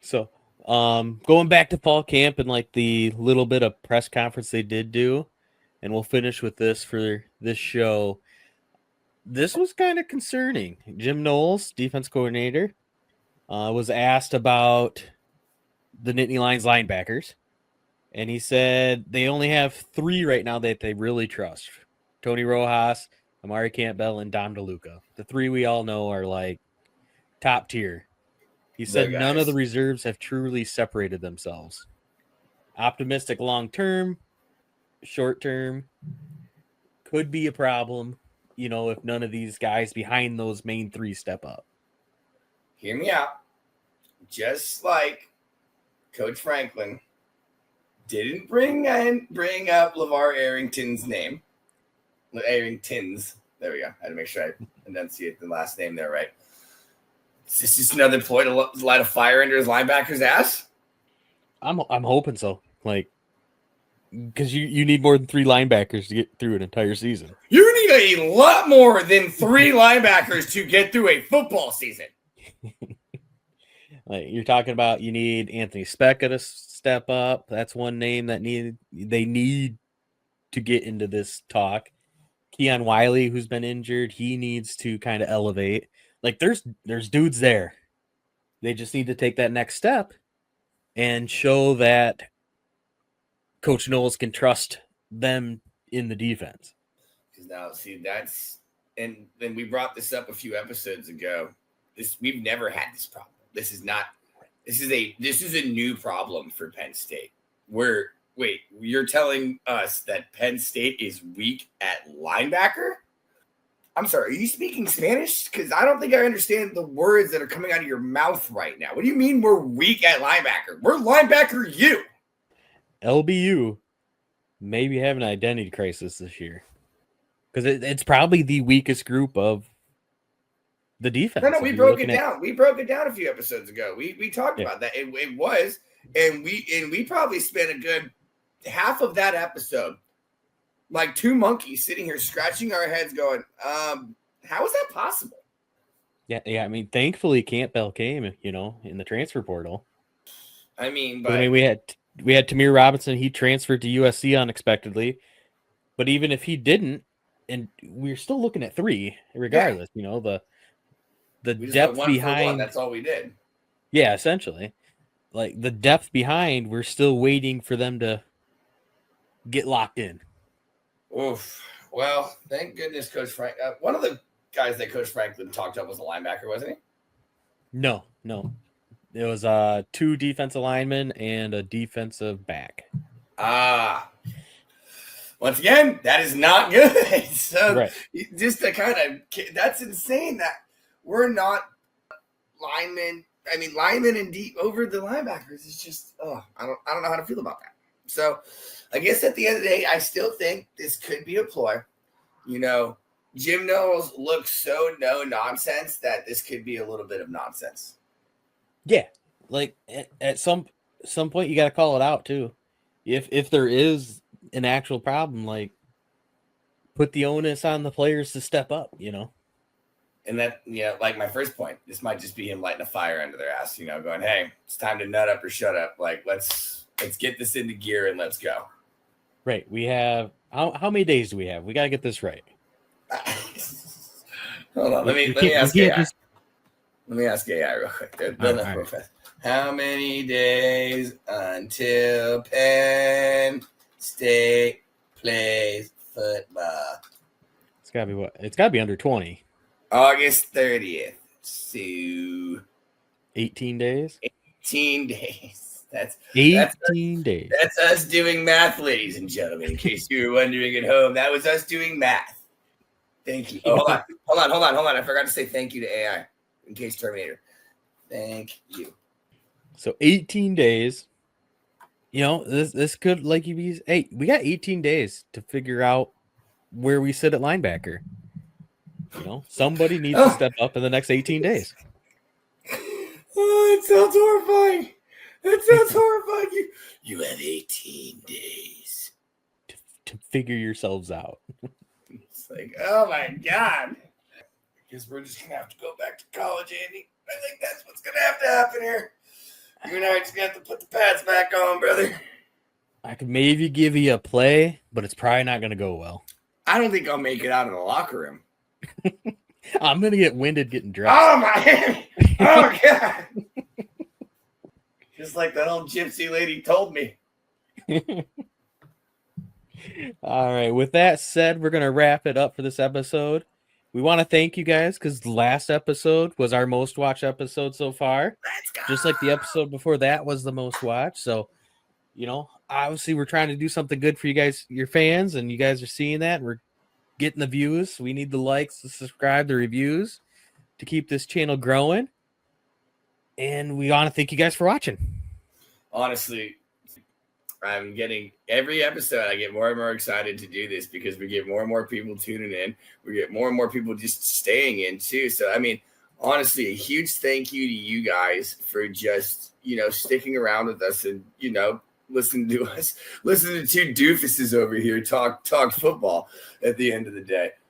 So, going back to fall camp and like the little bit of press conference they did do, and we'll finish with this for this show. This was kind of concerning. Jim Knowles, defense coordinator, was asked about the Nittany Lions linebackers, and he said they only have 3 right now that they really trust: Tony Rojas, Amari Campbell, and Dom DeLuca. The 3 we all know are like top tier. He said none of the reserves have truly separated themselves. Optimistic long term, short term could be a problem, if none of these guys behind those main 3 step up. Hear me out. Just like Coach Franklin didn't bring up LeVar Arrington's name. Arrington's. There we go. I had to make sure I enunciate the last name there right. Is this just another ploy to light a fire under his linebacker's ass? I'm hoping so. Like, because you need more than 3 linebackers to get through an entire season. You need a lot more than 3 linebackers to get through a football season. Like, you're talking about, you need Anthony Specca to step up. That's one name that they need to get into this talk. Keon Wiley, who's been injured, he needs to kind of elevate. Like, there's dudes there. They just need to take that next step and show that Coach Knowles can trust them in the defense. Because now, see, and we brought this up a few episodes ago. We've never had this problem. This is a new problem for Penn State. Wait, you're telling us that Penn State is weak at linebacker? I'm sorry, are you speaking Spanish? Because I don't think I understand the words that are coming out of your mouth right now. What do you mean we're weak at linebacker? We're linebacker you. LBU may be having an identity crisis this year. Because it's probably the weakest group of the defense. No, we broke it down. We broke it down a few episodes ago. We talked about that. It was, and we probably spent a good half of that episode like 2 monkeys sitting here scratching our heads going, how is that possible? Yeah. I mean, thankfully Campbell came, in the transfer portal. We had Tamir Robinson. He transferred to USC unexpectedly, but even if he didn't, and we're still looking at 3 regardless, the depth behind. That's all we did. Yeah, essentially. Like, the depth behind, we're still waiting for them to get locked in. Oof. Well, thank goodness Coach Frank. One of the guys that Coach Franklin talked up was a linebacker, wasn't he? No. It was 2 defensive linemen and a defensive back. Once again, that is not good. So right. Just to that's insane that we're not linemen. I mean, linemen and deep over the linebackers is just, I don't know how to feel about that. So I guess at the end of the day, I still think this could be a ploy. Jim Knowles looks so no nonsense that this could be a little bit of nonsense. Yeah. Like, at some point you got to call it out too. If there is an actual problem, like, put the onus on the players to step up, And that, like my first point, this might just be him lighting a fire under their ass, going, hey, it's time to nut up or shut up. Like, let's get this into gear and let's go. Right. We have, how many days do we have? We got to get this right. Hold on. Let me ask AI. Let me ask AI real quick. Real fast. How many days until Penn State plays football? It's got to be what? It's got to be under 20. August 30th. So 18 days? 18 days. That's 18 days. That's us doing math, ladies and gentlemen. In case you were wondering at home, that was us doing math. Thank you. Oh, hold on. I forgot to say thank you to AI. In case Terminator. Thank you. So 18 days. This could like you be. Hey, we got 18 days to figure out where we sit at linebacker. Somebody needs to step up in the next 18 days. Oh, it sounds horrifying. That sounds horrifying. You have 18 days to figure yourselves out. It's like, oh my God. I guess we're just going to have to go back to college, Andy. I think that's what's going to have to happen here. You and I just got to put the pads back on, brother. I could maybe give you a play, but it's probably not going to go well. I don't think I'll make it out of the locker room. I'm going to get winded getting dressed. Oh, my. Oh, God. Just like that old gypsy lady told me. All right. With that said, we're going to wrap it up for this episode. We want to thank you guys because last episode was our most watched episode so far. Let's go. Just like the episode before that was the most watched. So, obviously we're trying to do something good for you guys, your fans, and you guys are seeing that. We're getting the views. We need the likes, the subscribe, the reviews to keep this channel growing. And we want to thank you guys for watching. Honestly, I'm getting every episode. I get more and more excited to do this because we get more and more people tuning in. We get more and more people just staying in too. So, I mean, honestly, a huge thank you to you guys for just, sticking around with us and, listening to two doofuses over here talk football at the end of the day.